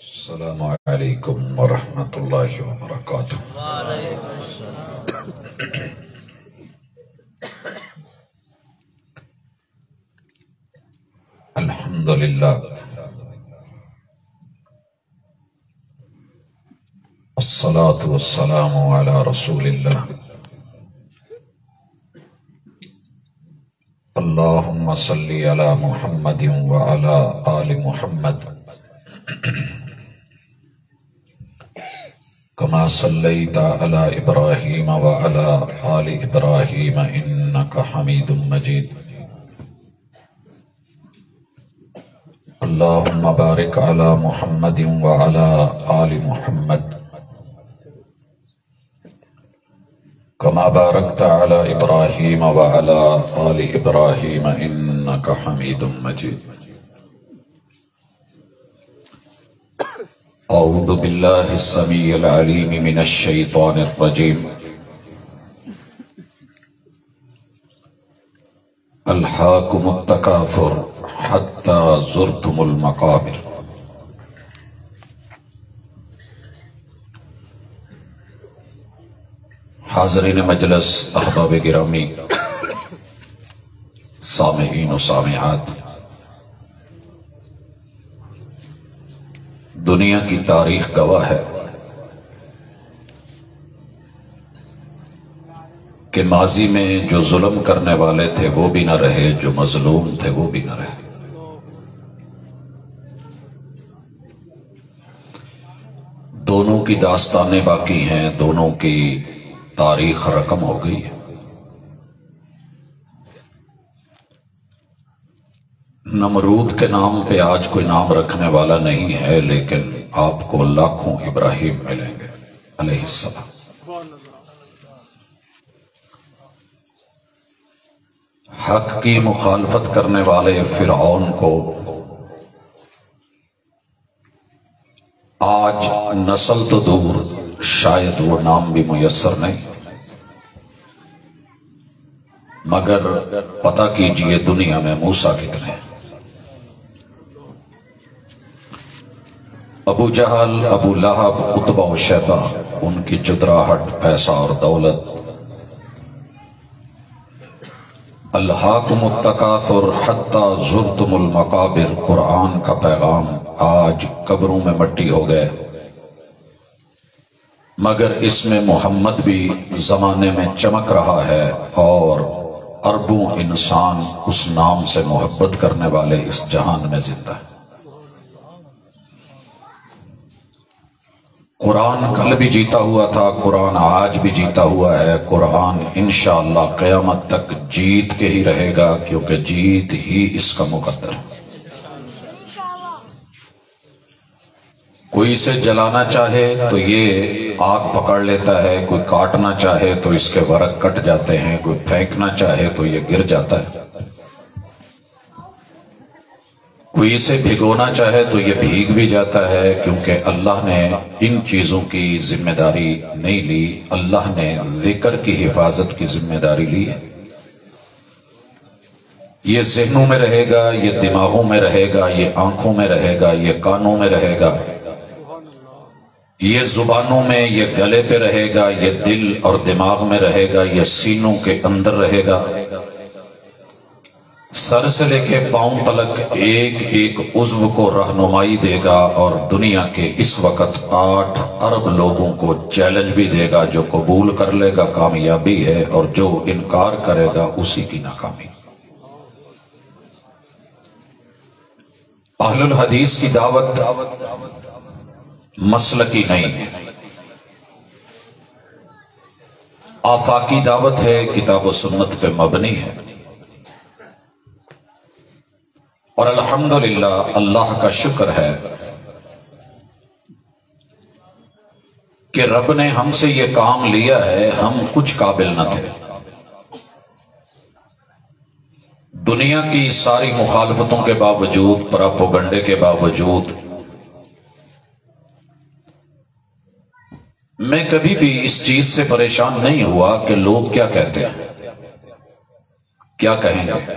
السلام علیکم ورحمۃ اللہ وبرکاتہ۔ الحمد للہ والصلاة والسلام علی رسول اللہ۔ اللہم صلی علی محمد وعلی آل محمد کما صلیت علی ابراہیم وعلی آل ابراہیم انک حمید مجید۔ اللہم بارک علی محمد وعلی آل محمد کما بارکت علی ابراہیم وعلی آل ابراہیم انک حمید مجید۔ اعوذ باللہ السمیع العلیم من الشیطان الرجیم۔ الہاکم التکاثر حتی زرتم المقابر۔ حاضرین مجلس، احباب گرامی، سامعین و سامعات، دنیا کی تاریخ گواہ ہے کہ ماضی میں جو ظلم کرنے والے تھے وہ بھی نہ رہے، جو مظلوم تھے وہ بھی نہ رہے۔ دونوں کی داستانیں باقی ہیں، دونوں کی تاریخ رقم ہو گئی ہے۔ نمرود کے نام پہ آج کوئی نام رکھنے والا نہیں ہے، لیکن آپ کو لاکھوں ابراہیم ملیں گے علیہ السلام۔ حق کی مخالفت کرنے والے فرعون کو آج نسل تو دور شاید وہ نام بھی میسر نہیں، مگر پتہ کیجئے دنیا میں موسیٰ کتنے ہیں۔ ابو جہل، ابو لہب، عتبہ و شیبہ، ان کی چدراہٹ، پیسہ اور دولت۔ الہاکم التکاثر حتی زرتم المقابر، قرآن کا پیغام آج قبروں میں مٹی ہو گئے، مگر اس میں محمد بھی زمانے میں چمک رہا ہے اور اربوں انسان اس نام سے محبت کرنے والے اس جہان میں زندہ ہے۔ قرآن کل بھی جیتا ہوا تھا، قرآن آج بھی جیتا ہوا ہے، قرآن انشاءاللہ قیامت تک جیت کے ہی رہے گا، کیونکہ جیت ہی اس کا مقدر ہے۔ کوئی اسے جلانا چاہے تو یہ آگ پکڑ لیتا ہے، کوئی کاٹنا چاہے تو اس کے ورق کٹ جاتے ہیں، کوئی پھینکنا چاہے تو یہ گر جاتا ہے، کوئی اسے بھگونا چاہے تو یہ بھیگ بھی جاتا ہے، کیونکہ اللہ نے ان چیزوں کی ذمہ داری نہیں لی، اللہ نے ذکر کی حفاظت کی ذمہ داری لی ہے۔ یہ ذہنوں میں رہے گا، یہ دماغوں میں رہے گا، یہ آنکھوں میں رہے گا، یہ کانوں میں رہے گا، یہ زبانوں میں، یہ گلے پہ رہے گا، یہ دل اور دماغ میں رہے گا، یہ سینوں کے اندر رہے گا۔ سر سے لے کے پاؤں تلک ایک ایک عضو کو رہنمائی دے گا، اور دنیا کے اس وقت 8 ارب لوگوں کو چیلنج بھی دے گا، جو قبول کر لے گا کامیابی ہے، اور جو انکار کرے گا اسی کی ناکامی۔ اہل الحدیث کی دعوت مسلکی نہیں ہے، آفاقی دعوت ہے، کتاب و سنت پہ مبنی ہے، اور الحمدللہ اللہ کا شکر ہے کہ رب نے ہم سے یہ کام لیا ہے، ہم کچھ قابل نہ تھے۔ دنیا کی ساری مخالفتوں کے باوجود، پراپوگنڈے کے باوجود، میں کبھی بھی اس چیز سے پریشان نہیں ہوا کہ لوگ کیا کہتے ہیں، کیا کہیں گے۔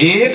1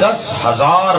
10,000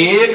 1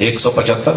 175।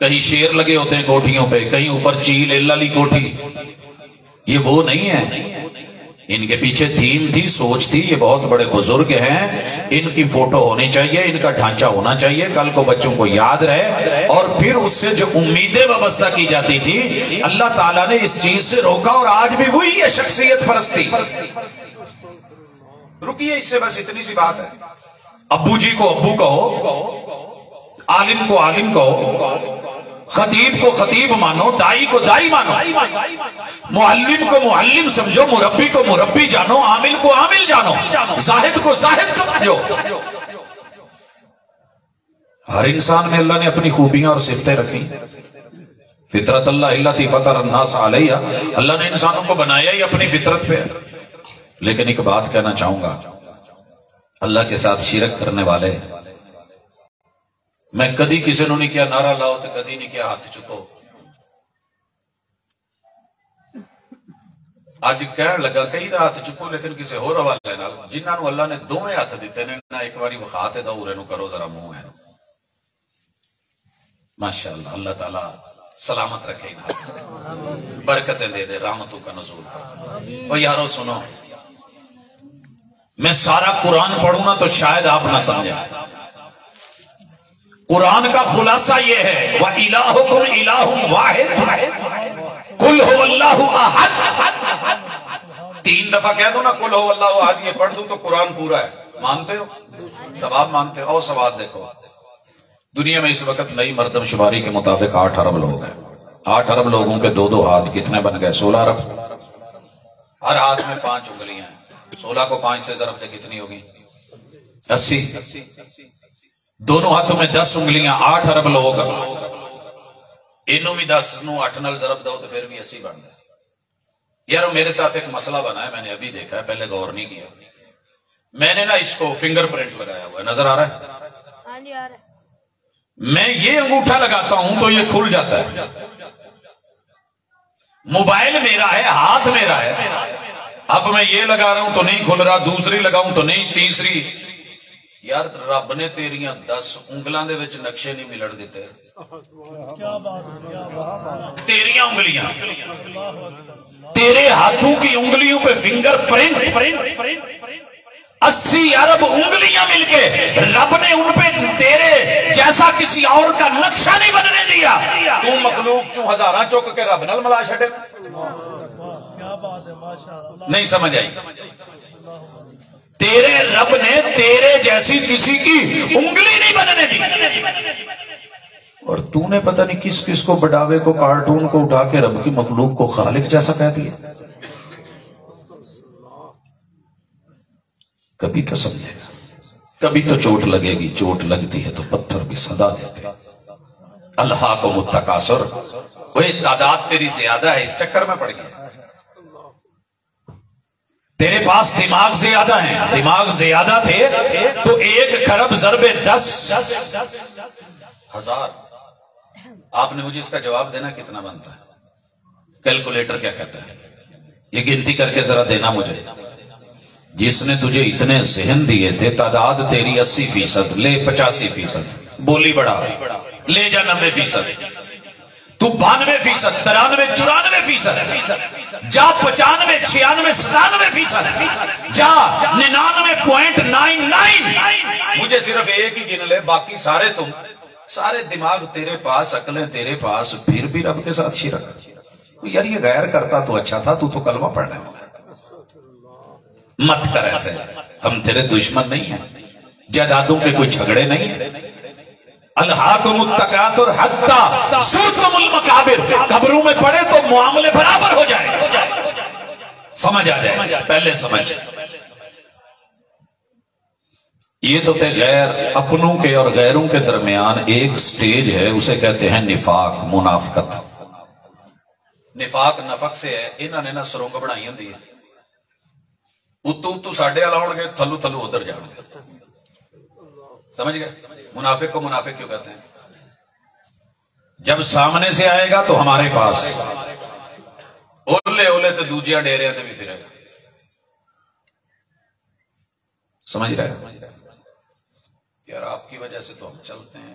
کہیں شیر لگے ہوتے ہیں کوٹھیوں پہ، کہیں اوپر چیل ایلالی کوٹھی. یہ وہ نہیں ہے. ان کے پیچھے تھیم تھی، سوچ تھی. یہ بہت بڑے بزرگ ہیں، ان کی فوٹو ہونی چاہیے، ان کا ڈھانچہ ہونا چاہیے، کل کو بچوں کو یاد رہے. اور پھر اس سے جو امیدیں وابستہ کی جاتی تھی، اللہ تعالیٰ نے اس چیز سے روکا. اور آج بھی وہی ہے شخصیت پرستی. رکیے اس سے، بس اتنی سی بات ہے. ابو جی کو ابو کہو، عالم کو عالم کہو، خطیب کو خطیب مانو، دائی کو دائی مانو، معلم کو معلم سمجھو، مربی کو مربی جانو، عامل کو عامل جانو، زاہد کو زاہد سمجھو. ہر انسان میں اللہ نے اپنی خوبیاں اور صفتیں رکھی. فطرت اللہ التی فطر الناس علیہا، اللہ نے انسانوں کو بنایا ہی اپنی فطرت پہ. لیکن ایک بات کہنا چاہوں گا، اللہ کے ساتھ شرک کرنے والے، میں کدی کسی نے نہیں کیا نعرہ لاؤ تو کدی نہیں کیا ہاتھ چکو. اج کہن لگا کئی دا ہاتھ چکو، لیکن کسی ہور حوالے نال جنہاں نو اللہ نے دوویں ہاتھ دیتے نے نہ ایک باری وکھا تے دورے نو کرو ذرا منہ ہے. ماشاءاللہ، اللہ تعالی سلامت رکھے انہیں، برکتیں دے دے، رحمتوں کا نزول. اور یارو سنو، میں سارا قرآن پڑھوں نا تو شاید آپ نہ سمجھیں. قرآن کا خلاصہ یہ ہے، وَإِلَٰهُكُمْ إِلَٰهٌ وَاحِدٌ قُلْ هُوَ اللَّهُ أَحَدٌ. 3 دفعہ کہہ دو نا قُلْ هُوَ اللَّهُ أَحَدٌ، یہ پڑھ دوں تو قرآن پورا ہے. مانتے ہو؟ ثواب مانتے ہو؟ اور ثواب دیکھو، دنیا میں اس وقت نئی مردم شماری کے مطابق 8 ارب لوگ ہیں. 8 ارب لوگوں کے 2 ہاتھ کتنے بن گئے؟ 16 ارب. ہر ہاتھ میں 5 انگلیاں ہیں. 16 کو 5 سے ضرب دے کتنی ہوگی؟ 80. دونوں ہاتھوں میں 10 انگلیاں، 8 ارب لوگ. انہوں بھی 10 نو 8 نال ضرب دو تو پھر بھی 80 بن گئے. یار میرے ساتھ ایک مسئلہ بنا ہے، میں نے ابھی دیکھا ہے، پہلے غور نہیں کیا. میں نے نا اس کو فنگر پرنٹ لگایا ہوا ہے، نظر آ رہا ہے؟ ہاں جی آ رہا ہے. میں یہ انگوٹھا لگاتا ہوں تو یہ کھل جاتا ہے. موبائل میرا ہے، ہاتھ میرا ہے. اب میں یہ لگا رہا ہوں تو نہیں کھل رہا، دوسری لگاؤں تو نہیں، تیسری. یار رب نے تیریاں 10 انگلاں دے وچ نقشے نہیں ملڑ دیتے. تیریاں انگلیاں، تیرے ہاتھوں کی انگلیوں پہ فنگر پرنٹ، 80 ارب انگلیاں مل کے رب نے ان پہ تیرے جیسا کسی اور کا نقشہ نہیں بننے دیا. تو مخلوق چوں ہزاراں چوک کے رب نال ملا چھڑے. نہیں سمجھ آئی؟ تیرے رب نے تیرے جیسی کسی کی انگلی نہیں بننے دی. اور تو نے پتہ نہیں کس کس کو، بڑاوے کو، کارٹون کو اٹھا کے رب کی مخلوق کو خالق جیسا کہہ دیا. کبھی تو سمجھے گا، کبھی تو چوٹ لگے گی. چوٹ لگتی ہے تو پتھر بھی صدا دیتے. الہاکم التکاثر، وہ تعداد تیری زیادہ ہے اس چکر میں پڑ گیا. تیرے پاس دماغ زیادہ ہیں، دماغ زیادہ تھے تو 1 کھرب ضرب 10,000. آپ نے مجھے اس کا جواب دینا کتنا بنتا ہے؟ کیلکولیٹر کیا کہتا ہے؟ یہ گنتی کر کے ذرا دینا مجھے. جس نے تجھے اتنے ذہن دیے تھے، تعداد تیری 80%، لے 85%، بولی بڑھا لے جا 90%، تو 92%، 93%، 94%، جا 95%، 96%، 97%، جا 99.99. مجھے صرف ایک ہی گن لے، باقی سارے تم، سارے دماغ تیرے پاس، عقلیں تیرے پاس، پھر بھی رب کے ساتھ شرک. یار یہ غیر کرتا تو اچھا تھا، تو کلمہ پڑھنے والا. مت کر ایسے، ہم تیرے دشمن نہیں ہیں، جائیدادوں کے کوئی جھگڑے نہیں ہیں. الہاکم التکاثر حتی زرتم المقابر، قبروں میں پڑے تو معاملے برابر ہو جائے. سمجھ آ جائے، پہلے سمجھ. یہ تو تھے غیر، اپنوں کے اور غیروں کے درمیان ایک سٹیج ہے، اسے کہتے ہیں نفاق، منافقت. نفاق نفق سے ہے. انہوں نے نا سرنگ بنائی ہوندی ہے، اتو ساڈے والا آؤ گے، تھلو تھلو ادھر جان گے. سمجھ گئے؟ منافق کو منافق کیوں کہتے ہیں؟ جب سامنے سے آئے گا تو ہمارے پاس، اولے اولے تو دوجیاں ڈیرے تے بھی پھرے گا. سمجھ رہے ہیں؟ یار آپ کی وجہ سے تو ہم چلتے ہیں.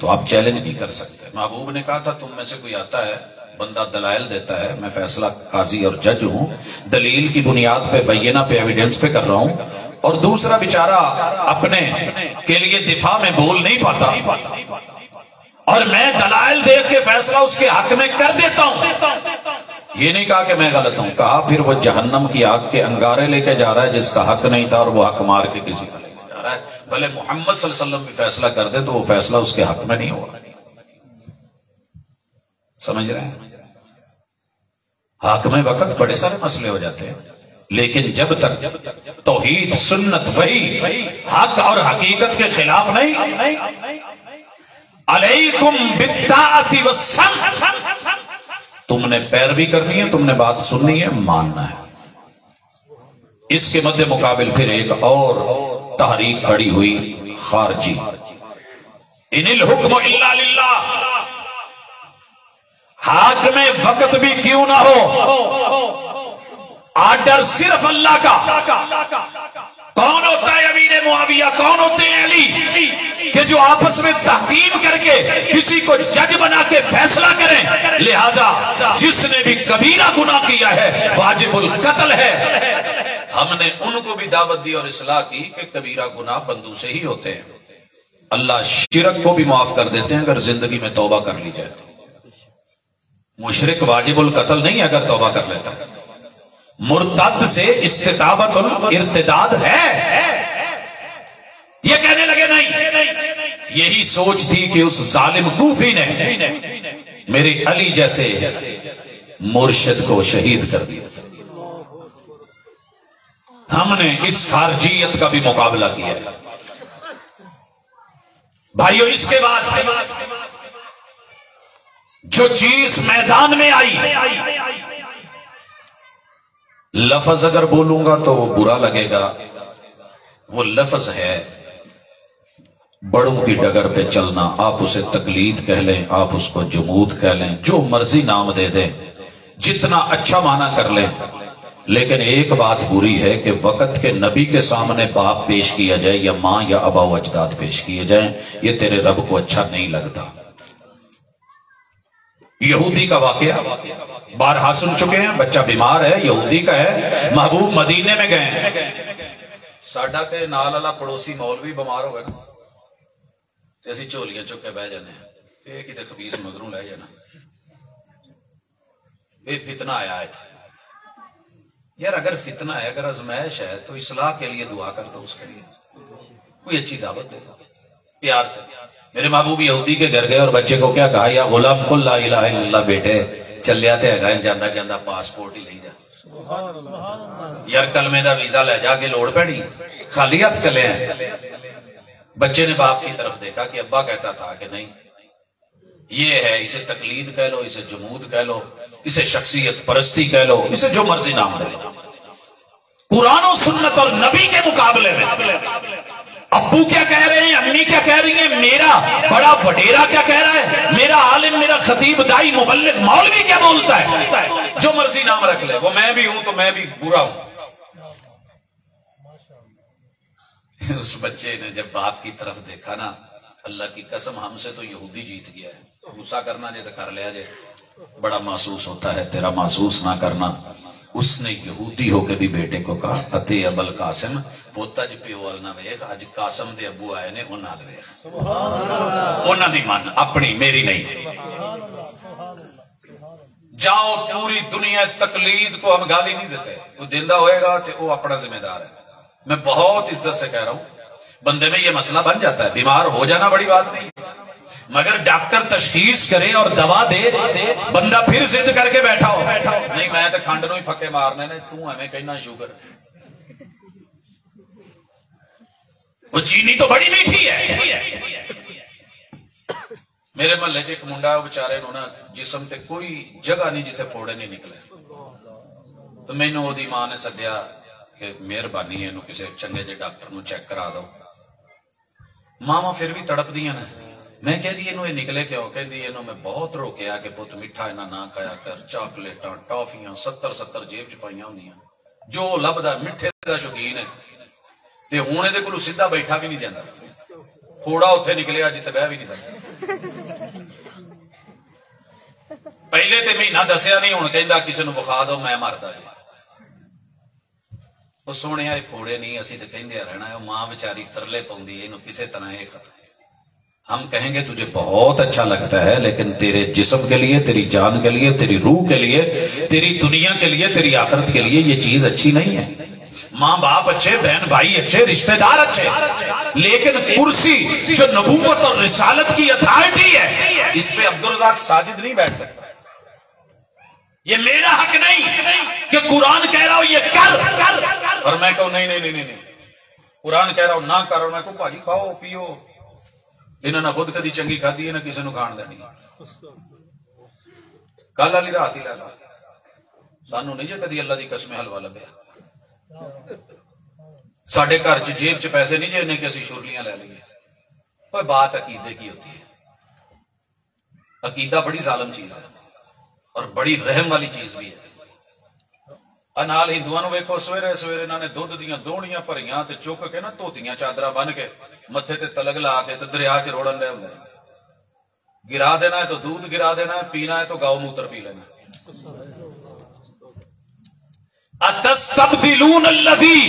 تو آپ چیلنج نہیں کر سکتے. محبوب نے کہا تھا تم میں سے کوئی آتا ہے بندہ دلائل دیتا ہے، میں فیصلہ قاضی اور جج ہوں، دلیل کی بنیاد پہ بینہ پہ ایویڈنس پہ کر رہا ہوں، اور دوسرا بیچارہ اپنے کے لیے دفاع میں بول نہیں پاتا اور میں دلائل دیکھ کے فیصلہ اس کے حق میں کر دیتا ہوں. یہ نہیں کہا کہ میں غلط ہوں، کہا پھر وہ جہنم کی آگ کے انگارے لے کے جا رہا ہے جس کا حق نہیں تھا اور وہ حق مار کے کسی کا لے کے جا رہا ہے. بھلے محمد صلی اللہ علیہ وسلم بھی فیصلہ کر دے تو وہ فیصلہ اس کے حق میں نہیں ہوا. سمجھ رہے ہیں؟ حق میں وقت بڑے سارے مسئلے ہو جاتے ہیں، لیکن جب تک توحید سنت وہی حق اور حقیقت کے خلاف نہیں. علیکم بالطاعۃ والسمع، تم نے پیروی کرنی ہے، تم نے بات سننی ہے، ماننا ہے. اس کے مد مقابل پھر ایک اور تحریک کھڑی ہوئی خارجی، ان الحکم الا للہ، حاکم وقت بھی کیوں نہ ہو، آرڈر صرف اللہ کا. کون ہوتا ہے امیر معاویہ، کون ہوتے ہیں علی، کہ جو آپس میں تحکیم کر کے کسی کو جج بنا کے فیصلہ کریں. لہذا جس نے بھی کبیرہ گناہ کیا ہے واجب القتل ہے. ہم نے ان کو بھی دعوت دی اور اصلاح کی کہ کبیرہ گناہ بندوں سے ہی ہوتے ہیں. اللہ شرک کو بھی معاف کر دیتے ہیں اگر زندگی میں توبہ کر لی جائے تو. مشرک واجب القتل نہیں اگر توبہ کر لیتا ہے. مرتد سے استتابت الارتداد ہے. یہ کہنے لگے نہیں، یہی سوچ تھی کہ اس ظالم کوفی نے میرے علی جیسے مرشد کو شہید کر دیا. ہم نے اس خارجیت کا بھی مقابلہ کیا ہے. بھائیو اس کے بعد جو چیز میدان میں آئی، لفظ اگر بولوں گا تو وہ برا لگے گا، وہ لفظ ہے بڑوں کی ڈگر پہ چلنا. آپ اسے تقلید کہہ لیں، آپ اس کو جمود کہہ لیں، جو مرضی نام دے دیں، جتنا اچھا معنی کر لیں، لیکن ایک بات بری ہے کہ وقت کے نبی کے سامنے باپ پیش کیا جائے یا ماں یا ابا و اجداد پیش کیے جائیں، یہ تیرے رب کو اچھا نہیں لگتا. یہودی کا واقعہ بارہا سن چکے ہیں. بچہ بیمار ہے، یہودی کا ہے، محبوب مدینے میں گئے ہیں. ساڈا تے نال والا پڑوسی مولوی بیمار ہو گئے نا تے اسی جھولیاں چک کے بہ جانے ہیں، یہ کتے خبیث مگروں لے جانا. یہ فتنہ آیا ہے. یار اگر فتنہ ہے، اگر آزمائش ہے تو اصلاح کے لیے دعا کر دو، اس کے لیے کوئی اچھی دعوت دے دو پیار سے. میرے محبوب یہودی کے گھر گئے اور بچے کو کیا کہا، یا غلام قل لا الہ الا اللہ، بیٹے چلیا تے ہے جاندہ جاندہ پاسپورٹ ہی لے جا. یار کلمے دا ویزا لے جا کے لوڑ پڑی، خالی ہاتھ چلے ہیں. بچے نے باپ کی طرف دیکھا کہ ابا کہتا تھا کہ نہیں، یہ ہے، اسے تقلید کہہ لو، اسے جمود کہہ لو، اسے شخصیت پرستی کہہ لو، اسے جو مرضی نام دے. قرآن و سنت اور نبی کے مقابلے میں ابو کیا کہہ رہے ہیں، امی کیا کہہ رہی ہیں، میرا بڑا وڈیرا کیا کہہ رہا ہے، میرا عالم، میرا خطیب، دائی، مبلغ، مولوی کیا بولتا ہے، جو مرضی نام رکھ لے، وہ میں بھی ہوں تو میں بھی برا ہوں. اس بچے نے جب باپ کی طرف دیکھا نا، اللہ کی قسم ہم سے تو یہودی جیت گیا ہے. غصہ کرنا جے تو کر لیا جے، بڑا محسوس ہوتا ہے، تیرا محسوس نہ کرنا. اس نے یہودی ہو کے بھی بیٹے کو کہا، اتے ابل قاسم، پوتا جی پیو وال نہ ویکھ، اج قاسم دے ابو آئے نے انہاں نال ویکھ، انہاں دی من اپنی، میری نہیں. جاؤ پوری دنیا تقلید کو ہم گالی نہیں دیتے، وہ دیندہ ہوئے گا تو وہ اپنا ذمہ دار ہے. میں بہت عزت سے کہہ رہا ہوں، بندے میں یہ مسئلہ بن جاتا ہے، بیمار ہو جانا بڑی بات نہیں، مگر ڈاکٹر تشخیص کرے اور دوا دے، بندہ پھر ضد کر کے بیٹھا ہو، نہیں میں تو کھنڈ نو ہی پھکے مارنے نے، تو ہمیں کہنا شوگر. وہ چینی تو بڑی میٹھی ہے. میرے محلے چ ایک منڈا بچارے نو نا جسم تے کوئی جگہ نہیں جتھے پھوڑے نہیں نکلے، تو مینوں اودی ماں نے سدیا کہ مہربانی ہے کسی چنگے جے ڈاکٹر نو چیک کرا دو. ماما پھر بھی تڑپ دیاں نے. میں کہہ جی یہ نکلے کیوں، کہندی میں بہت روکیا کہ پت میٹھا نہ کھایا کر، چاکلیٹاں ٹافیاں 70 جیب چ پائیاں ہوندیاں، جو لبدا میٹھے دا شوقین ہے تے ہن دے کولوں سیدھا بیٹھا بھی نہیں جاندا، تھوڑا اوتھے نکلیا جتے بہ بھی نہیں سکدا. پہلے تے مہینہ دسیا نہیں، ہوں کہندا کسی نو بخا دو میں مردا جی۔ وہ سونے آئے پھوڑے نہیں، اسی تے کہندے رہنا ہے، ماں بیچاری ترلے پاؤندی ہے، کسے طرح یہ ختم۔ ہم کہیں گے تجھے بہت اچھا لگتا ہے، لیکن تیرے جسم کے لیے، تیری جان کے لیے، تیری روح کے لیے، تیری دنیا کے لیے، تیری آخرت کے لیے یہ چیز اچھی نہیں ہے۔ ماں باپ اچھے، بہن بھائی اچھے، رشتہ دار اچھے، لیکن کرسی جو نبوت اور رسالت کی اتھارٹی ہے، اس پہ عبدالرزاق ساجد نہیں بیٹھ سکتا۔ یہ میرا حق نہیں کہ قرآن کہہ رہا ہو یہ کر اور میں کہوں نہیں، قرآن کہہ رہا ہو نہ کر، اور میں کہوں بھاجی کھاؤ پیو، انہوں نے خود کدی چنگی کھادی ہے، نہ کسی نو کھان دینی۔ کل والی رات ہی لے لا، سانو نہیں جی کدی اللہ دی قسم حلوہ لبیا، ساڈے گھر چ جیب چ پیسے نہیں جی کہ اسی شورلیاں لے لیے۔ کوئی بات عقیدے کی ہوتی ہے، عقیدہ بڑی ظالم چیز ہے اور بڑی رحم والی چیز بھی ہے۔ نال ہندوؤں ویکھو، سویرے سویرے انہوں نے دودھ دیاں دوڑیاں بھریاں تے چک کے نا دھوتیاں چادراں بن کے متھے تے تلگ لا کے تے دریا چ روڑن لے ہوندے، گرا دینا ہے تو دودھ گرا دینا ہے، پینا ہے تو گاؤ موتر پی لینا۔ اتستبدلون الذی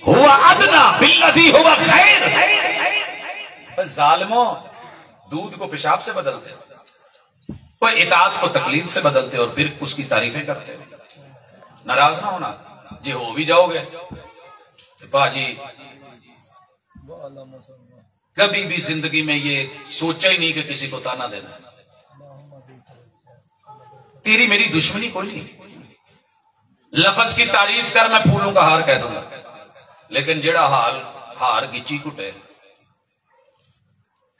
هو ادنی بالذی هو خیر، ظالموں دودھ کو پیشاب سے بدلتے ہو، کوئی اطاعت کو تقلید سے بدلتے اور پھر اس کی تعریفیں کرتے ہو۔ ناراض نہ ہونا جی، ہو بھی جاؤ گے باجی، کبھی بھی زندگی میں یہ سوچا ہی نہیں کہ کسی کو تانا دینا ہے۔ تیری میری دشمنی کوئی نہیں، لفظ کی تعریف کر، میں پھولوں کا ہار کہہ دوں گا، لیکن جڑا ہار گچی کٹے،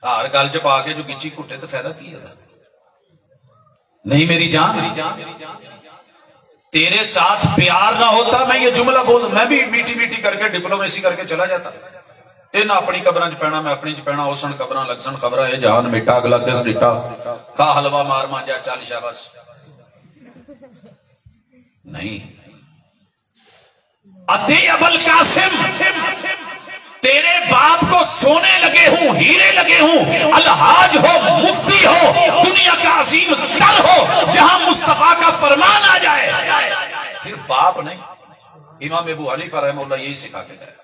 ہار گل چ پا کے جو گچی کٹے تو فائدہ کی ہے؟ نہیں میری جان، تیرے ساتھ پیار نہ ہوتا میں یہ جملہ بول، میں بھی میٹھی میٹھی کر کے ڈپلومیسی کر کے چلا جاتا۔ نہ اپنی قبراں چ پینا، میں اپنی چ پینا، اوسن قبراں لگسن خبراں، یہ جہان مٹا اگلا کس ڈٹا، کھا حلوہ مار مانجا چل شاباش۔ نہیں اتے ابوالقاسم، تیرے باپ کو سونے لگے ہوں، ہیرے لگے ہوں، الحاج ہو، مفتی ہو، دنیا کا عظیم در ہو، جہاں مصطفیٰ کا فرمان آ جائے، پھر باپ نہیں۔ امام ابو حنیفہ رحمہ اللہ یہی سکھا کے گئے،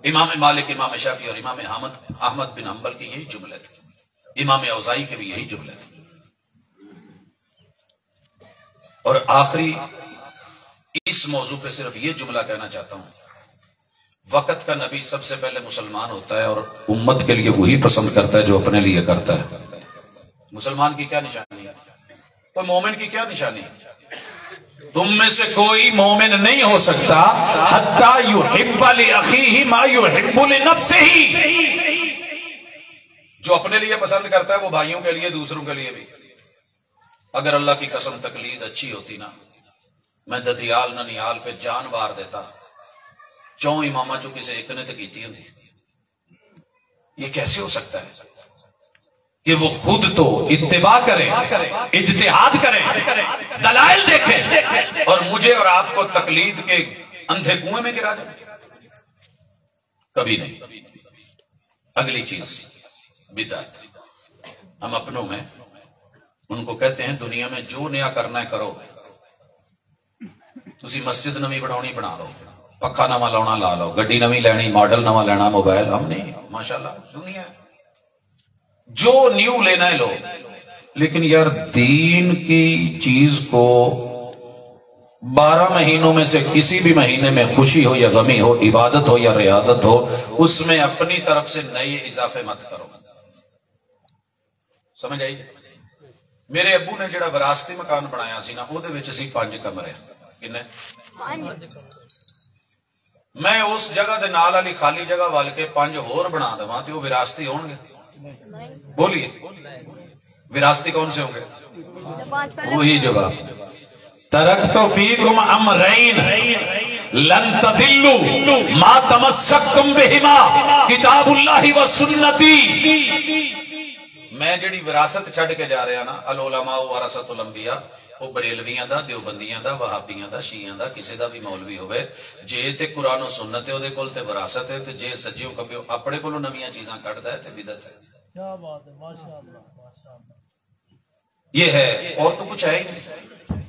امام مالک، امام شافعی اور امام احمد بن حنبل کی یہی جملے تھے، امام اوزاعی کے بھی یہی جملے تھے۔ اور آخری اس موضوع پہ صرف یہ جملہ کہنا چاہتا ہوں، وقت کا نبی سب سے پہلے مسلمان ہوتا ہے اور امت کے لیے وہی پسند کرتا ہے جو اپنے لیے کرتا ہے۔ مسلمان کی کیا نشانی ہے؟ تو مومن کی کیا نشانی ہے؟ تم میں سے کوئی مومن نہیں ہو سکتا حتی یحب لأخیہ ما یحب لنفسہ، جو اپنے لیے پسند کرتا ہے وہ بھائیوں کے لیے، دوسروں کے لیے بھی۔ اگر اللہ کی قسم تقلید اچھی ہوتی نا، میں ددیال ننیال پہ جان وار دیتا، چوں امامہ چو کسے ایک نے تکیتی ہوتی۔ یہ کیسے ہو سکتا ہے کہ وہ خود تو اتباع کرے، اجتہاد کرے، دلائل دیکھے، اور مجھے اور آپ کو تقلید کے اندھے کنویں میں گرا جائے؟ کبھی نہیں۔ اگلی چیز بدعت، ہم اپنوں میں ان کو کہتے ہیں دنیا میں جو نیا کرنا ہے کرو، تسی مسجد نوی بناونی بنا لو، پکھا نواں لاؤنا لا لو، گڈی نوی لینی، ماڈل نواں لینا، موبائل، ہم نہیں، ماشاءاللہ دنیا ہے، جو نیو لینا ہے لو، لیکن یار دین کی چیز کو 12 مہینوں میں سے کسی بھی مہینے میں خوشی ہو یا غمی ہو، عبادت ہو یا ریاضت ہو، اس میں اپنی طرف سے نئے اضافے مت کرو۔ سمجھ آئی؟ میرے ابو نے جڑا وراثتی مکان بنایا سی نا، وہ دے وچ سی 5 کمرے، کنے؟ میں اس جگہ دے نال والی خالی جگہ وال کے 5 ہور بنا دواں تے وہ وراثتی ہون گے؟ بولیے وراثتی کون سے ہوں گے؟ وہی جواب، ترکت فیکم امرین لن تضلوا ما تمسکتم بہما کتاب اللہ و سنتی، میں جڑی وراثت چھڈ کے جا رہا نا العلماء ورثۃ الانبیاء، وہ بریلویاں دا، دیوبندیاں دا، وہابیاں دا، شیعیاں دا، کسی دا بھی مولوی ہوئے، جے تے قرآن و سنت ہے وہ کول تے وراثت ہے، تے جے سجیوں کبیوں اپنے کولوں نویاں چیزاں کڈدا ہے تے بدعت ہے۔ کیا بات ہے، ماشاءاللہ ماشاءاللہ۔ یہ ہے اور تو کچھ ہے ہی نہیں۔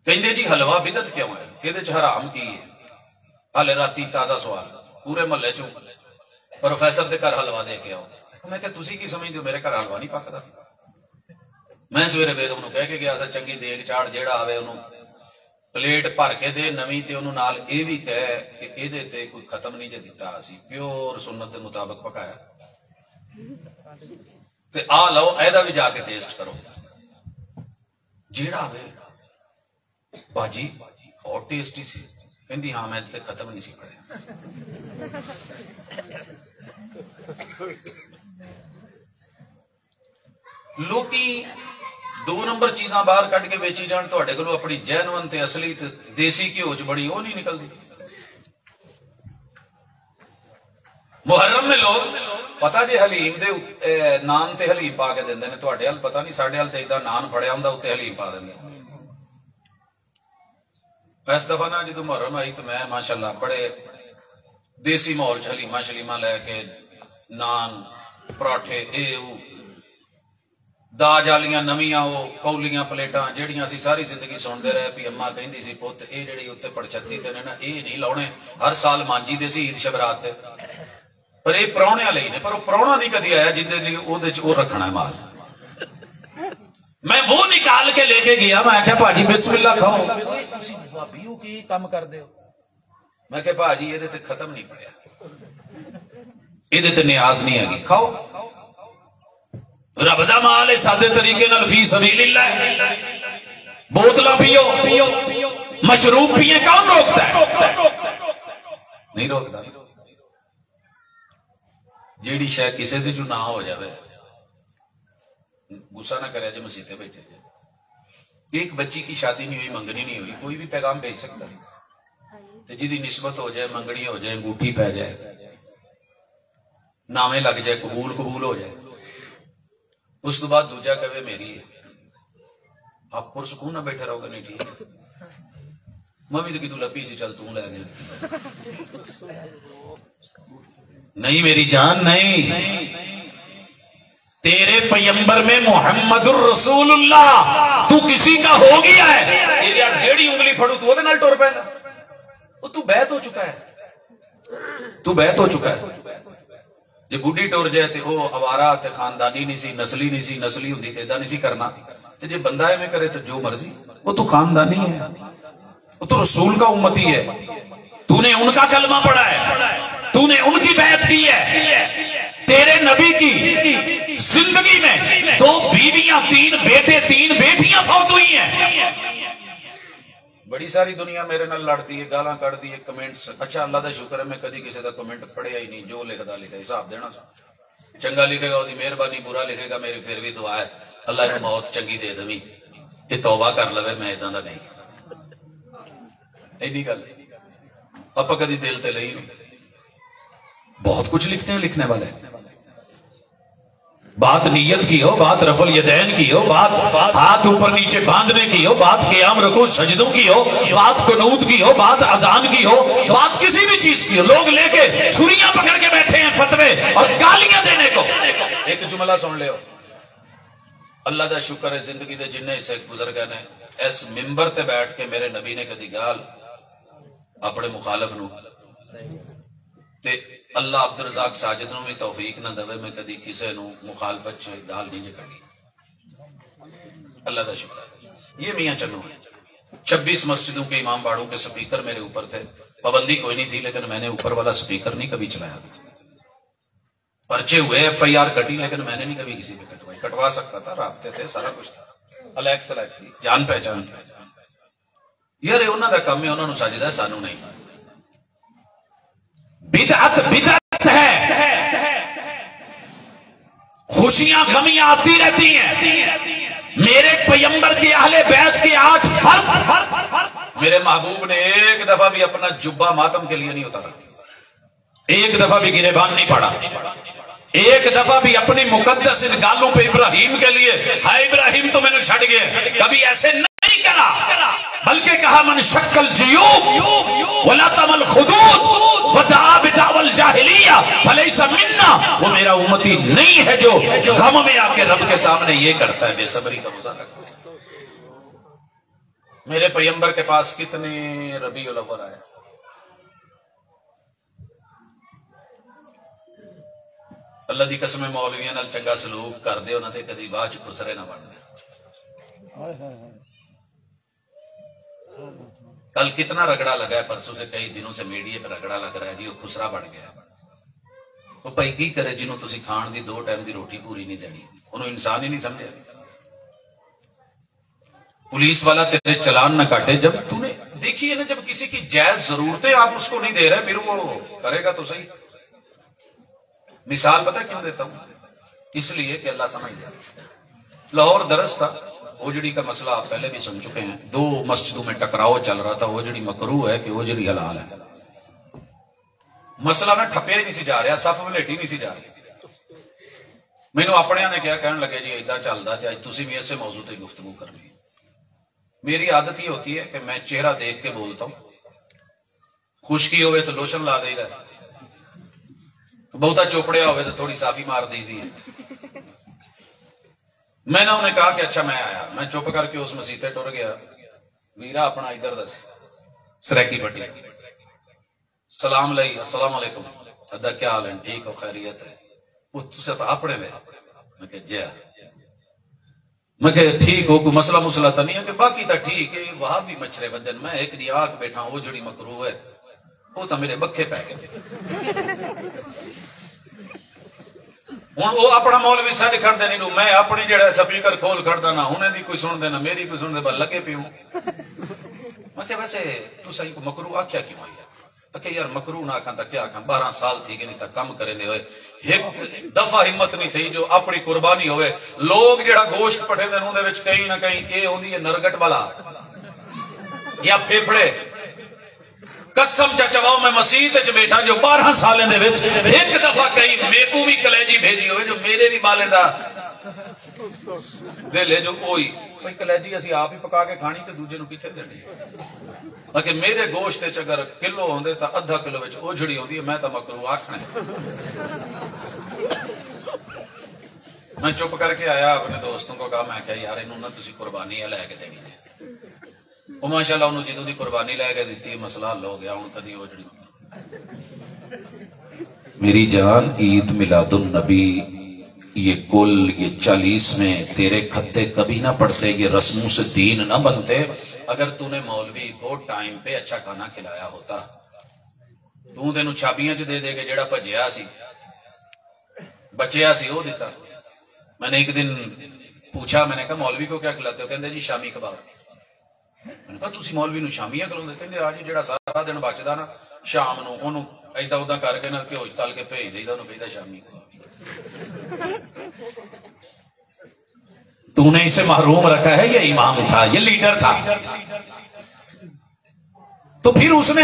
کہندے جی حلوہ بدعت کیوں ہے؟ کہندے چ حرام کی ہے؟ ہلے راتی تازہ سوال پورے محلے چوں پروفیسر دے گھر حلوہ دے کے آؤ۔ میں کہ تسی کی سمجھدے ہو میرے گھر حلوہ نہیں پکدا؟ میں سویرے بیگم نو کہہ کے گیا سا چنگی دیگ چاڑ جیڑا آوے انہوں پلیٹ بھر کے دے نویں تے انہوں نال اے بھی کہے کہ اے دے تے کوئی ختم نہیں جے دیتا اسی پیور سنت دے مطابق پکایا تے آ لو ایدا بھی جا کے ٹیسٹ کرو۔ جیڑا آوے باجی اور ٹیسٹی سی کہندی ہاں میں تے ختم نہیں سی پڑے۔ لوکی دو نمبر چیزاں باہر کٹ کے بیچی جان تو کولوں اپنی جینون تے اصلی تے دیسی گھیو چ بڑی وہ نہیں نکلتی۔ محرم میں لوگ پتا جی حلیم دے نان تے حلیم پا کے دیندے نے، تواڈے ہل پتہ نہیں، ساڈے ہل تے ایدا نان پھڑیا ہوندا اوتے حلیم پا دیندے۔ اس دفعہ نا جدوں محرم آئی تو میں ماشاءاللہ بڑے دیسی ماحول چ حلیمہ شلیمہ لے کے نان پراٹھے اے او داج والیاں نویاں وہ کولیاں پلیٹاں جہاں اسی ساری زندگی سنتے رہے بھی اما کہندی سی پت اے جڑی اتنے پڑچتی تے نا اے نہیں لاؤنے، ہر سال مانجی دے سی عید شبرات تے، پر اے پراؤنیاں لئی نے، پر وہ پراؤنا نہیں کدی آیا جن دے وہ رکھنا ہے مال۔ میں وہ نکال کے لے کے گیا، میں کہا بھاجی بسم اللہ کھاؤ، تسی بھابیو کی کام کر دے ہو؟ میں کہا بھاجی یہ تے ختم نہیں پڑیا، یہ تے نیاز نہیں ہے گی، کھاؤ رب دا مال ہے، سادے طریقے نال فی سبیل اللہ۔ بوتلا پیو مشروب پیے کون روکتا ہے؟ نہیں روکتا۔ جیڑی شے کسے دے جو نہ ہو جاوے غصہ نہ کرے جے مسیتے بیٹھے۔ ایک بچی کی شادی نہیں ہوئی، منگنی نہیں ہوئی، کوئی بھی پیغام بھیج سکتا ہے، جی دی نسبت ہو جائے، منگنی ہو جائے، انگوٹھی پہ جائے، نامے لگ جائے، قبول ہو جائے، اس تو بعد دوجا کہے میری ہے، آپ پرسکون نہ بیٹھے رہو گے، نہیں ٹھیک ممی تو کی تو لپی سی چل توں لے گئے، نہیں میری جان نہیں، تیرے پیمبر میں محمد الرسول اللہ، تو کسی کا ہو گیا ہے، تیری آپ جیڑی انگلی پھڑو تو وہ دے نال ٹور پائے گا، وہ تو بیعت ہو چکا ہے، تو بیعت ہو چکا ہے۔ جی گڈی ٹور جائے تے او اوارا تے خاندانی نہیں سی، نسلی نہیں سی، نسلی ہوندی تے ایدا نہیں سی کرنا، تے جی بندہ میں کرے تو جو مرضی، وہ تو خاندانی ہے، وہ تو رسول کا امتی ہے، تو نے ان کا کلمہ پڑھا ہے، تو نے ان کی بیعت کی ہے، تیرے نبی کی زندگی میں 2 بیویاں 3 بیٹے 3 بیٹیاں فوت ہوئی ہیں۔ بڑی ساری دنیا میرے نال لڑتی ہے، گالاں کڑتی ہے، کمنٹس، اچھا اللہ دا شکر ہے میں کدی کسی دا کمنٹ پڑھیا ہی نہیں، جو لکھدا لکھے حساب دینا سا، چنگا لکھے گا وہ دی مہربانی، برا لکھے گا میری پھر بھی دعا ہے اللہ نے موت چنگی دے دویں، یہ توبہ کر لوے میں اداں دا نہیں، ایڈی گل آپ کدی دل تے لئی نہیں۔ بہت کچھ لکھتے ہیں لکھنے والے، بات نیت کی ہو، بات رفع الیدین کی ہو، بات ہاتھ اوپر نیچے باندھنے کی ہو، بات قیام رکوع سجدوں کی ہو، بات قنوت کی ہو، بات اذان کی ہو، بات کسی بھی چیز کی ہو، لوگ لے کے چھریاں پکڑ کے بیٹھے ہیں فتوے اور گالیاں دینے کو۔ ایک جملہ سن لے ہو، اللہ دا شکر ہے زندگی دے جننے حصے گزر گئے نے، اس ممبر تے بیٹھ کے میرے نبی نے کدی گال اپنے مخالف نو تے اللہ عبدالرزاق ساجد نو بھی توفیق نہ دوے میں کدی کسے نو مخالفت چ گال نہیں کرنی، اللہ دا شکر ہے۔ یہ میاں چنو 26 مسجدوں کے امام باڑوں کے سپیکر میرے اوپر تھے، پابندی کوئی نہیں تھی لیکن میں نے اوپر والا سپیکر نہیں کبھی چلایا، پرچے ہوئے ایف آئی آر کٹی لیکن میں نے نہیں کبھی کسی پہ کٹوائی، کٹوا سکتا تھا، رابطے تھے، سارا کچھ تھا، الیک سلیک تھی، جان پہچان تھی، یار انہوں دا کام ہے، انہوں نے سجدہ ہے، سانو نہیں۔ بدعت ہے، خوشیاں غمیاں آتی رہتی ہیں، میرے پیمبر کے اہل بیت کے 8 فرد، میرے محبوب نے ایک دفعہ بھی اپنا جبہ ماتم کے لیے نہیں اتارا، ایک دفعہ بھی گریبان نہیں پڑا، ایک دفعہ بھی اپنی مقدس ان گالوں پہ ابراہیم کے لیے ہائے ابراہیم تو میں نے چھڑ گئے کبھی ایسے نہیں کرا، بلکہ کہا من شکل جیوب ولا تمل خدود ودعا بدعوى الجاہلیہ فلیس منا، وہ میرا امتی نہیں ہے جو غم میں آ کے رب کے سامنے یہ کرتا ہے، بے صبری کا مظاہرہ کرتا ہے۔ میرے پیغمبر کے پاس کتنے ربیع الاول آئے، اللہ دی قسم مولویاں نال چنگا سلوک کر دے انہاں دے کدی باہ چ خسرے نہ بن دے۔ کل کتنا رگڑا لگا ہے، پرسوں سے کئی دنوں سے میڈیا پہ رگڑا لگ رہا ہے جی وہ خسرا بن گیا۔ وہ بھائی کی کرے جنہوں تسی کھان دی 2 ٹائم دی روٹی پوری نہیں دینی، انہوں انسان ہی نہیں سمجھا۔ پولیس والا تیرے چلان نہ کاٹے، جب تو نے دیکھیے نا جب کسی کی جائز ضرورتیں آپ اس کو نہیں دے رہے پھر وہ کرے گا تو صحیح۔ مثال پتہ کیوں دیتا ہوں؟ اس لیے کہ اللہ سمجھ جائے۔ لاہور درس تھا، اوجڑی کا مسئلہ آپ پہلے بھی سن چکے ہیں، 2 مسجدوں میں ٹکراؤ چل رہا تھا، اوجڑی مکروہ ہے کہ اوجڑی حلال ہے۔ مسئلہ نہ ٹھپیا ہی نہیں سی جا رہا، صف ولیٹی نہیں سی جا رہی۔ میں نے اپنے نے کیا کہنے لگے جی ایدہ چلدا تے اج تسی بھی ایسے موضوع تے گفتگو کرنی۔ میری عادت یہ ہوتی ہے کہ میں چہرہ دیکھ کے بولتا ہوں، خشکی ہوئے تو لوشن لا دے گا، بہتا چوپڑیا ہوئے تو تھوڑی صافی مار دی دی۔ میں نے انہیں کہا کہ اچھا میں آیا، میں چپ کر کے اس مسجد تے ٹر گیا، ویرا اپنا ادھر دس سریکی پٹی، سلام علیکم، السلام علیکم، ادا کیا حال ہے، ٹھیک ہو، خیریت ہے، وہ تسے تو اپنے میں میں کہ جیا میں کہ ٹھیک ہو، کوئی مسئلہ تو نہیں ہے کہ باقی تو ٹھیک ہے، وہاں بھی مچھرے ودن، میں ایک دی آگ بیٹھا ہوں، وہ جڑی مکروہ ہے وہ تو میرے بکھے پہ گئے۔ ہوں وہ اپنا مولوی سڈ کھڑ دے نہیں، میں اپنی جڑا سپیکر کھول کھڑتا نہ انہیں دی کوئی سن دے نہ میری کوئی سن دے، بس لگے پیوں۔ میں کہ ویسے تو صحیح کو مکروہ آکھیا کیوں آئی ہے؟ کہ یار مکروہ نہ آکھاں تا کیا آکھاں، 12 سال تھی کہ نہیں تا کم کریں دے ہوئے، ایک دفعہ ہمت نہیں تھی جو اپنی قربانی ہوئے۔ لوگ جڑا گوشت پٹھے دے نوں دے وچ کہیں نہ کہیں اے ہوندی ہے نرگٹ والا یا پھیپھڑے۔ قسم چچواؤ میں مسیح چ بیٹھا جو 12 سالیں دے وچ ایک دفعہ کہیں میکو بھی کلیجی بھیجی ہوئے جو میرے بھی بالے دا دل ہے جو کوئی کوئی کلیجی اسی آپ ہی پکا کے کھانی تے دوجے نو پیچھے دینی، لیکن میرے گوشت تے اگر کلو ہوندے تا آدھا کلو وچ اوجھڑی ہوندی ہے، میں تا مکروہ آکھنا ہے۔ میں چپ کر کے آیا، اپنے دوستوں کو کہا میں کہ یار انہوں نے تسی قربانی ہے لے کے دینی ہے، وہ ماشاءاللہ انہوں جدوں دی قربانی لے کے دیتی ہے مسئلہ حل ہو گیا، ہوں کدی اوجڑی۔ میری جان عید میلاد النبی یہ کل یہ 40 میں تیرے خطے کبھی نہ پڑتے، یہ رسموں سے دین نہ بنتے۔ اگر تو نے مولوی کو ٹائم پہ اچھا کھانا کھلایا ہوتا، تو تینوں چھابیاں چ دے دے کے جڑا بھجیا سی بچیا سی وہ دیتا۔ میں نے ایک دن پوچھا، میں نے کہا مولوی کو کیا کھلاتے ہو؟ کہندے جی شامی کباب۔ میں نے کہا تسی مولوی نو شامیاں کھلاؤندے؟ کہندے آ جی جڑا سارا دن بچدا نا شام نو اونوں ایدا ادا کر کے نا گھیو تل کے بھیج دیدا، اونوں کہیدا شامی کباب۔ تو نے اسے محروم رکھا ہے، یہ امام تھا، یہ لیڈر تھا، تو پھر اس نے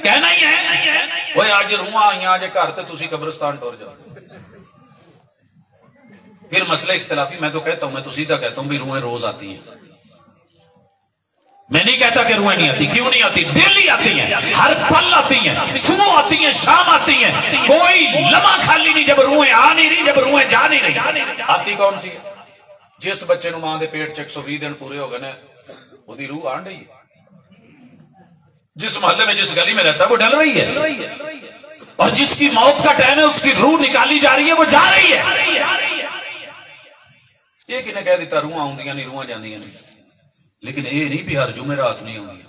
کہنا ہی ہے وہ آج روحاں آئیاں آج گھر تے تسی قبرستان ٹور جاؤ۔ پھر مسئلہ اختلافی، میں تو کہتا ہوں، میں تو سیدھا کہتا ہوں بھی روحیں روز آتی ہیں، میں نہیں کہتا کہ روحیں نہیں آتی، کیوں نہیں آتی؟ ڈیلی آتی ہیں، ہر پل آتی ہیں، صبح آتی ہیں، شام آتی ہیں، کوئی لمحہ خالی نہیں جب روحیں آ نہیں رہی، جب روحیں جا نہیں رہی۔ آتی کون سی ہے؟ جس بچے نو ماں دے پیٹ 120 دن پورے ہو گئے نے وہ دی روح آن رہی ہے، جس محلے میں جس گلی میں رہتا ہے وہ ڈل رہی ہے، اور جس کی موت کا ٹائم ہے اس کی روح نکالی جا رہی ہے، وہ جا رہی ہے۔ یہ کنے کہہ دیتا روحاں آؤندیاں نہیں روحاں جاندیاں نہیں، لیکن یہ نہیں بھی ہر جمعرات نہیں ہوندی،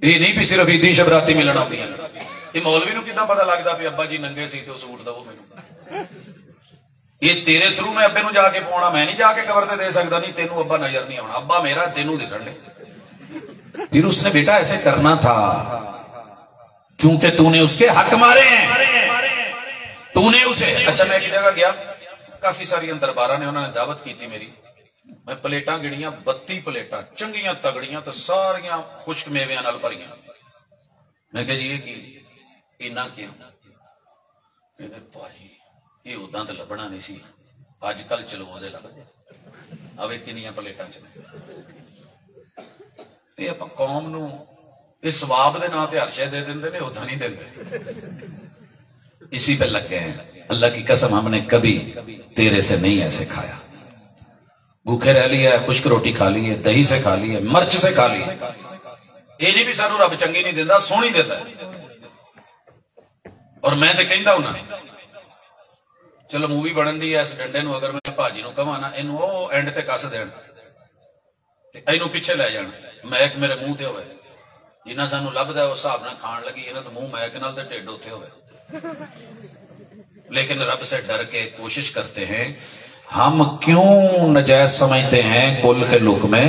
یہ نہیں بھی صرف عیدی شبراتی ملنا ہوتی ہیں۔ یہ مولوی نو کتنا پتہ لگتا بھی ابا جی ننگے سی تو سوٹ دو میرے، یہ تیرے تھرو میں ابے نو جا کے پونا، میں نہیں جا کے قبر تے دے سکتا، نہیں تینوں ابا نظر نہیں آنا، ابا میرا تینوں دسن لے۔ پھر اس نے بیٹا ایسے کرنا تھا کیونکہ تو نے اس کے حق مارے ہیں، تو نے اسے۔ اچھا میں ایک جگہ گیا، کافی ساری دربارہ نے انہوں نے دعوت کی تھی میری، میں پلیٹاں گڑیاں 32 پلیٹاں چنگیاں تگڑیاں تو ساریاں خشک میویاں نال بھریاں۔ میں کہ جی یہ کی اینا کیا؟ کہتے بھائی یہ اداں تو لبنا نہیں سی، اج کل چلوزے لگتے اب کنیاں پلیٹاں چلے یہ آپ قوم نو اس سواب دے نام تے ہر شے دے دیندے نے اداں نہیں دیندے، اسی پہ لگے ہیں۔ اللہ کی قسم ہم نے کبھی تیرے سے نہیں ایسے کھایا، بھوکے رہ لیا ہے، خشک روٹی کھا لی ہے، دہی سے کھا لی ہے، مرچ سے کھا لی ہے، یہ نہیں بھی سانو رب چنگی نہیں دیندہ، سونی دیتا ہے۔ اور میں تے کہندا ہوں نا چلو مووی بنن دی ہے اس ڈنڈے نو اگر میں بھاجی نو کہاں نا اینو او اینڈ تے کس دین تے اینو پیچھے لے جان، میک میرے منہ تے ہوئے جنہ سانو لبدا ہے اس حساب نال کھان لگی انہاں تے منہ میک نال تے ڈھڈ اوتھے ہوئے۔ لیکن رب سے ڈر کے کوشش کرتے ہیں، ہم کیوں نجائز سمجھتے ہیں کل کے لقمے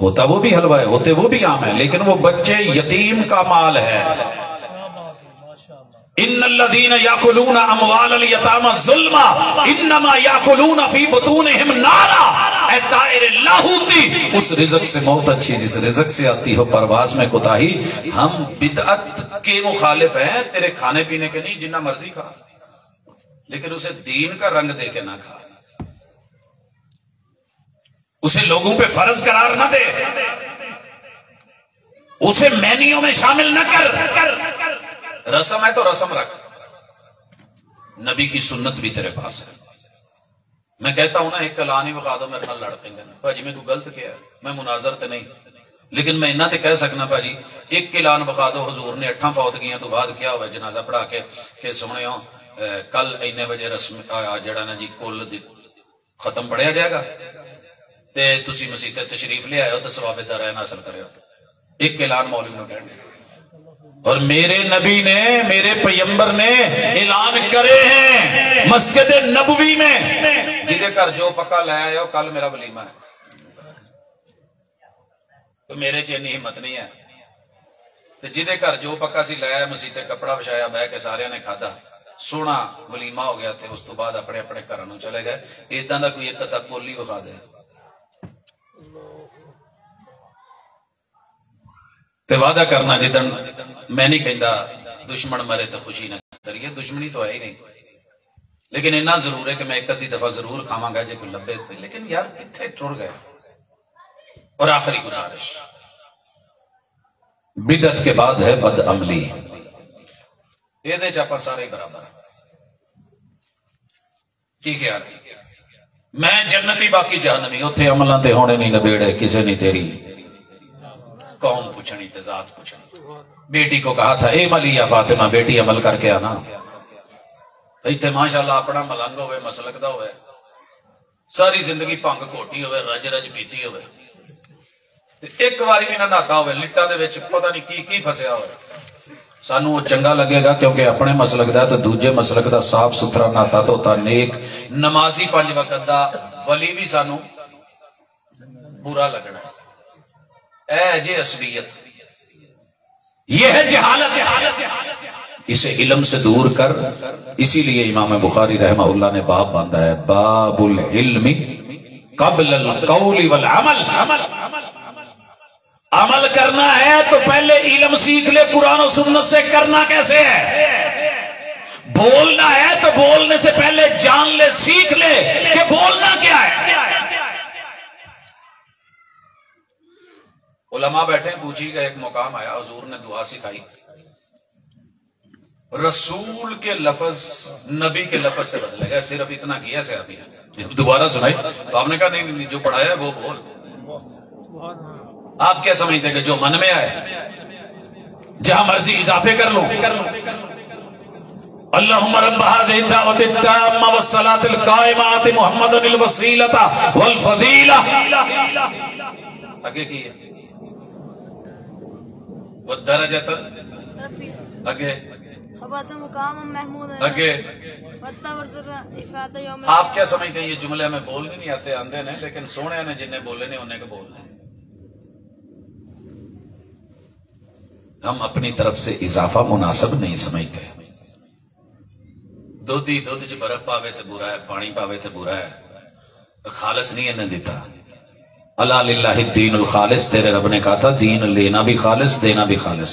ہوتا وہ بھی حلوہ ہے، ہوتے وہ بھی عام ہے، لیکن وہ بچے یتیم کا مال ہے۔ ان الذین یاکلون اموال الیتامی ظلما انما یاکلون فی بطونہم نارا، اے طائر لاہوتی اس رزق سے موت اچھی جس رزق سے آتی ہو پرواز میں کوتاہی۔ ہم بدعت کے مخالف ہیں، تیرے کھانے پینے کے نہیں، جنہ مرضی کھا، لیکن اسے دین کا رنگ دے کے نہ کھا، اسے لوگوں پہ فرض قرار نہ دے، اسے مینیوں میں شامل نہ کر۔ رسم ہے تو رسم رکھ، نبی کی سنت بھی تیرے پاس ہے۔ میں کہتا ہوں نا ایک کلان ہی بخا دو میرے نال لڑ پیں گے، بھاجی میں کو غلط کیا ہے، میں مناظر تے نہیں، لیکن میں انہاں تے کہہ سکنا بھاجی ایک کلان بخا دو حضور نے 8 فوتگیاں تو بعد کیا ہوا جنازہ پڑھا کے کہ سونے ہو کل اینے بجے رسم جڑا نا جی کل ختم پڑھیا جائے گا تے تسی مسیح تے تشریف لے آئے ہو تے ثواب دارین حاصل کرے ہو، ایک اعلان مولوی نو کہنے۔ اور میرے نبی نے میرے پیغمبر نے اعلان کرے ہیں مسجد نبوی میں، جدے کر جو پکا لے آئے ہو کل میرا ولیمہ ہے، تو میرے چینی ہمت نہیں ہے، تو جدے کر جو پکا سی لے آئے مسیح تے کپڑا بچھایا بہ کے سارے نے کھادا، سونا ولیمہ ہو گیا تھے، اس تو بعد اپنے اپنے گھروں چلے گئے۔ اداں دا کوئی ایک تک کولی وکھا دے تے وعدہ کرنا جدن میں نہیں کہندا دشمن مرے تو خوشی نہ کریے، دشمنی تو ہے ہی نہیں، لیکن اتنا ضرور ہے کہ میں ایک ادھی دفعہ ضرور کھاواں گا جے کوئی لبے، لیکن یار کتنے ٹر گئے۔ اور آخری گزارش، بدعت کے بعد ہے بد عملی، یہ دے چاپا سارے برابر کی خیال ہے؟ میں جنتی باقی جہنمی، اتھے عملاں تے ہونے نہیں نبیڑے، کسے نہیں تیری قوم پوچھنی تے ذات پوچھنی۔ بیٹی کو کہا تھا اے ملی یا فاطمہ بیٹی عمل کر کے آنا، ایتھے ماشاءاللہ اپنا ملنگ ہوئے مسلک دا ہوئے، ساری زندگی پنگ کوٹی ہوئے، رج رج پیتی ہوئے، ایک واری بھی نہ ناتا ہوئے، لٹا دے وچ پتہ نہیں کی پھسیا ہوئے، سانو وہ چنگا لگے گا کیونکہ اپنے مسلک دا تو دوجے مسلک دا صاف ستھرا ناتا تو ہوتا، نیک نمازی 5 وقت دا ولی بھی سانو برا لگنا ہے۔ اے جے عصبیت، یہ ہے جہالت، اسے علم سے دور کر۔ اسی لیے امام بخاری رحمہ اللہ نے باب باندھا ہے، باب العلم قبل القول والعمل۔ عمل کرنا ہے تو پہلے علم سیکھ لے قرآن و سنت سے کرنا کیسے ہے، بولنا ہے تو بولنے سے پہلے جان لے، سیکھ لے کہ بولنا کیا ہے۔ علماء بیٹھے پوچھی گئے، ایک مقام آیا حضور نے دعا سکھائی، رسول کے لفظ نبی کے لفظ سے بدلے گئے، صرف اتنا کیا صحابی نے، دوبارہ سنائی تو آپ نے کہا نہیں جو پڑھایا ہے وہ بول۔ آپ کیا سمجھتے کہ جو من میں آئے جہاں مرضی اضافے کر لوں، اللہم رب هذه الدعوة التامة والصلاة القائمة آت محمد الوسیلة والفضیلہ، آگے کی ہے والدرجة آگے آگے۔ آپ کیا سمجھتے ہیں یہ جملے میں بولنے نہیں آتے آندے نے، لیکن سونے نے جنہیں بولے نے انہیں کو بولنے۔ ہم اپنی طرف سے اضافہ مناسب نہیں سمجھتے، دودھی دودھ چ برف پاوے تے برا ہے، پانی پاوے تے برا ہے، خالص نہیں انہیں دیتا۔ الا للہ الدین الخالص، تیرے رب نے کہا تھا دین لینا بھی خالص دینا بھی خالص،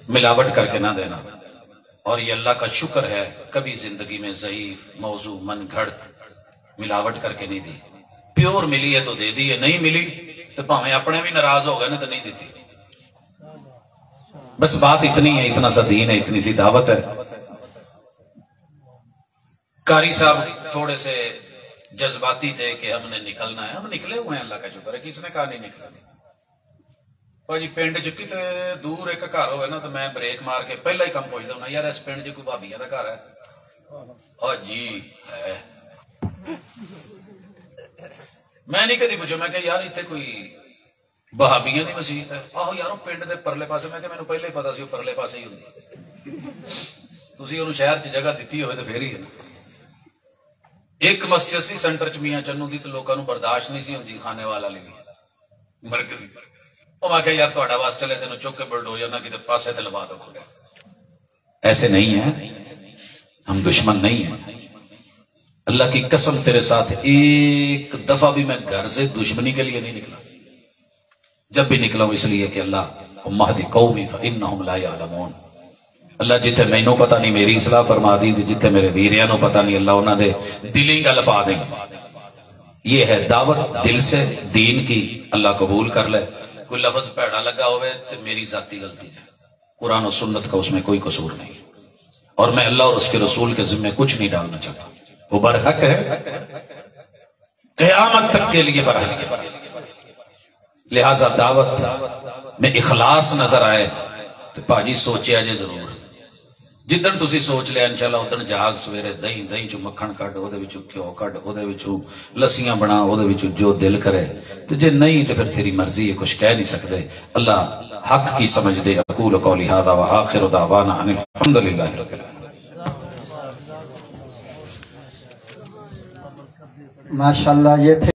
ملاوٹ کر کے نہ دینا۔ اور یہ اللہ کا شکر ہے کبھی زندگی میں ضعیف موضوع من گھڑت ملاوٹ کر کے نہیں دی. پیور ملی ہے تو دے دی ہے، نہیں ملی تو بھاویں اپنے بھی ناراض ہو گئے نا تو نہیں دیتی. بس بات اتنی ہے، اتنا سا دین ہے، اتنی سی دعوت ہے. قاری صاحب تھوڑے سے جذباتی تھے کہ ہم نے نکلنا ہے. ہم نکلے ہوئے ہیں، اللہ کا شکر ہے. کس نے کہا نہیں نکلا؟ جی پنڈ چ کتے دور ایک گھر ہوئے نا تو میں بریک مار کے پہلا ہی کم پوچھتا ہوں یار اس پنڈ چ کوئی بھابیا کا گھر ہے؟ ہاں جی ہے. میں نہیں کدی پوچھا، میں کہ یار اتنے کوئی بہابیاں دی مسجد ہے؟ آہو یار پنڈ دے پرلے پاسے. میں کہ مینوں پہلے ہی پتا سی پرلے پاسے ہی ہوندی. تسی انہوں شہر چ جگہ دیتی ہوئے تو پھر ہی ہے نا. ایک مسجد سی سینٹر چ میاں چنو دی تو لوکاں نوں برداشت نہیں سی ہوندی کھانے والا لگی مرکزی. میں کہ یار تہاڈا واس چلے تینوں چک کے بلڈوزر نہ کتے پاسے تے لوا دو کھولے. ایسے نہیں ہیں، ہم دشمن نہیں ہیں. اللہ کی قسم تیرے ساتھ ایک دفعہ بھی میں گھر سے دشمنی کے لیے نہیں نکلا. جب بھی نکلا ہوں اس لیے کہ اللہ مہدی قومی فانہم لا یعلمون. اللہ جتھے مینوں پتہ نہیں میری اصلاح فرما دی، جتھے میرے ویریاں نوں پتہ نہیں اللہ انہاں دے دلی گل پا دیں. یہ ہے دعوت دل سے دین کی، اللہ قبول کر لے. کوئی لفظ پیڑا لگا ہوئے تو میری ذاتی غلطی ہے، قرآن و سنت کا اس میں کوئی قصور نہیں. اور میں اللہ اور اس کے رسول کے ذمہ کچھ نہیں ڈالنا چاہتا. وہ برحق ہے، قیامت تک کے لیے برحق ہے. لہذا دعوت میں اخلاص نظر آئے تو پاجی سوچیا جے ضرور. جدن تسی سوچ لیا انشاءاللہ ادن جاگ سویرے دہی چو مکھن کڈ او دے وچوں گھیو کڈ او دے وچوں لسیاں بنا او دے وچوں جو دل کرے. تو جے نہیں تو پھر تیری مرضی ہے، کچھ کہہ نہیں سکتے. اللہ حق کی سمجھ دے. اقول قولی ھذا وآخر دعوانا ان الحمدللہ رب العالمین. ماشاءاللہ. یہ تھے